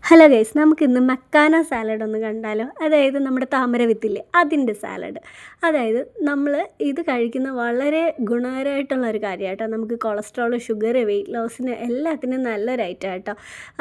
Hello guys, നമുക്കിന്ന് makhana salad ഒന്ന് കണ്ടാലോ. അതായത് നമ്മുടെ താമര വിത്തില്ലേ, അതിൻ്റെ സാലഡ്. അതായത് നമ്മൾ ഇത് കഴിക്കുന്ന വളരെ ഗുണകരമായിട്ടുള്ള ഒരു കാര്യമാട്ടോ. നമുക്ക് കൊളസ്ട്രോൾ, ഷുഗർ, വെയിറ്റ് ലോസിന് എല്ലാത്തിനും നല്ലൊരു ഐറ്റം കേട്ടോ.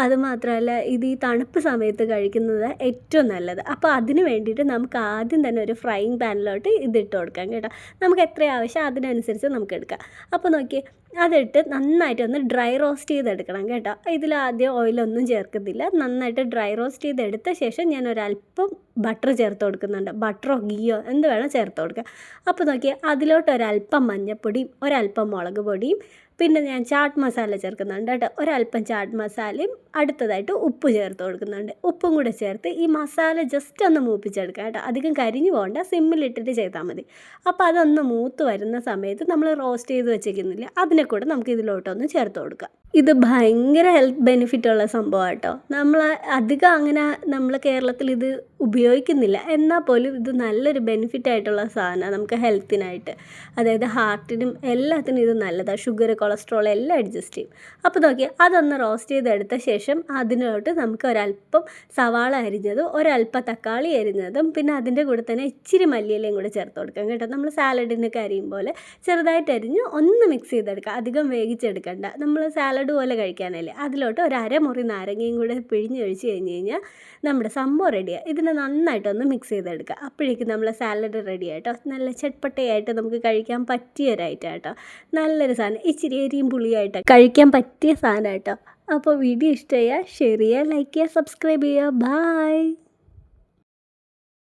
അതുമാത്രമല്ല, ഇത് ഈ തണുപ്പ് സമയത്ത് കഴിക്കുന്നത് ഏറ്റവും നല്ലത്. അപ്പോൾ അതിന് വേണ്ടിയിട്ട് നമുക്ക് ആദ്യം തന്നെ ഒരു ഫ്രൈയിങ് പാനിലോട്ട് ഇതിട്ട് കൊടുക്കാം കേട്ടോ. നമുക്ക് എത്ര ആവശ്യം അതിനനുസരിച്ച് നമുക്ക് എടുക്കാം. അപ്പോൾ നോക്കി അതിട്ട് നന്നായിട്ടൊന്ന് ഡ്രൈ റോസ്റ്റ് ചെയ്തെടുക്കണം കേട്ടോ. ഇതിലാദ്യം ഓയിലൊന്നും ചേർക്കുന്നില്ല. നന്നായിട്ട് ഡ്രൈ റോസ്റ്റ് ചെയ്തെടുത്ത ശേഷം ഞാൻ ഒരല്പം ബട്ടർ ചേർത്ത് കൊടുക്കുന്നുണ്ട്. ബട്ടറോ ഗീയോ എന്ത് വേണം ചേർത്ത് കൊടുക്കുക. അപ്പോൾ നോക്കിയാൽ അതിലോട്ട് ഒരല്പം മഞ്ഞൾപ്പൊടിയും ഒരല്പം മുളക് പൊടിയും പിന്നെ ഞാൻ ചാട്ട് മസാല ചേർക്കുന്നുണ്ട് കേട്ടോ. ഒരല്പം ചാട്ട് മസാലയും അടുത്തതായിട്ട് ഉപ്പ് ചേർത്ത് കൊടുക്കുന്നുണ്ട്. ഉപ്പും കൂടെ ചേർത്ത് ഈ മസാല ജസ്റ്റ് ഒന്ന് മൂപ്പിച്ചെടുക്കുക കേട്ടോ. അധികം കരിഞ്ഞു പോകണ്ട, സിമ്മിലിട്ടിട്ട് ചെയ്താൽ മതി. അപ്പോൾ അതൊന്ന് മൂത്ത് വരുന്ന സമയത്ത് നമ്മൾ റോസ്റ്റ് ചെയ്ത് വെച്ചേക്കുന്നില്ല, അതിനെ കൂടെ നമുക്ക് ഇതിലോട്ടൊന്ന് ചേർത്ത് കൊടുക്കാം. ഇത് ഭയങ്കര ഹെൽത്ത് ബെനിഫിറ്റ് ഉള്ള സംഭവം കേട്ടോ. നമ്മൾ അധികം അങ്ങനെ നമ്മൾ കേരളത്തിൽ ഇത് ഉപയോഗിക്കുന്നില്ല, എന്നാൽ പോലും ഇത് നല്ലൊരു ബെനിഫിറ്റ് ആയിട്ടുള്ള സാധനമാണ് നമുക്ക് ഹെൽത്തിനായിട്ട്. അതായത് ഹാർട്ടിനും എല്ലാത്തിനും ഇത് നല്ലതാണ്. ഷുഗർ, കൊളസ്ട്രോൾ എല്ലാം അഡ്ജസ്റ്റ് ചെയ്യും. അപ്പോൾ നോക്കിയാൽ അതൊന്ന് റോസ്റ്റ് ചെയ്തെടുത്ത ശേഷം അതിനോട്ട് നമുക്ക് ഒരല്പം സവാള അരിഞ്ഞതും ഒരല്പം തക്കാളി അരിഞ്ഞതും പിന്നെ അതിൻ്റെ കൂടെ തന്നെ ഇച്ചിരി മല്ലിയിലയും കൂടെ ചേർത്ത് കൊടുക്കാം കേട്ടോ. നമ്മൾ സാലഡിനൊക്കെ അരിയും പോലെ ചെറുതായിട്ട് അരിഞ്ഞ് ഒന്ന് മിക്സ് ചെയ്തെടുക്കുക. അധികം വേവിച്ചെടുക്കണ്ട, നമ്മൾ സാലഡ് പോലെ കഴിക്കാനല്ലേ. അതിലോട്ട് ഒരു അരമുറി നാരങ്ങയും കൂടെ പിഴിഞ്ഞൊഴിച്ച് കഴിഞ്ഞ് നമ്മുടെ സംഭവം റെഡിയാണ്. ഇതിനെ നന്നായിട്ടൊന്ന് മിക്സ് ചെയ്തെടുക്കുക. അപ്പോഴേക്കും നമ്മൾ സാലഡ് റെഡി ആയിട്ടോ. നല്ല ചട്പട്ടയായിട്ട് നമുക്ക് കഴിക്കാൻ പറ്റിയ ഒരു ഐറ്റം കേട്ടോ. നല്ലൊരു സാധനം, ഇച്ചിരി എരിയും പുളിയായിട്ട് കഴിക്കാൻ പറ്റിയ സാധനം കേട്ടോ. അപ്പോൾ വീഡിയോ ഇഷ്ടമായാൽ ഷെയർ ചെയ്യുക, ലൈക്ക് ചെയ്യുക, സബ്സ്ക്രൈബ് ചെയ്യുക. ബായ്.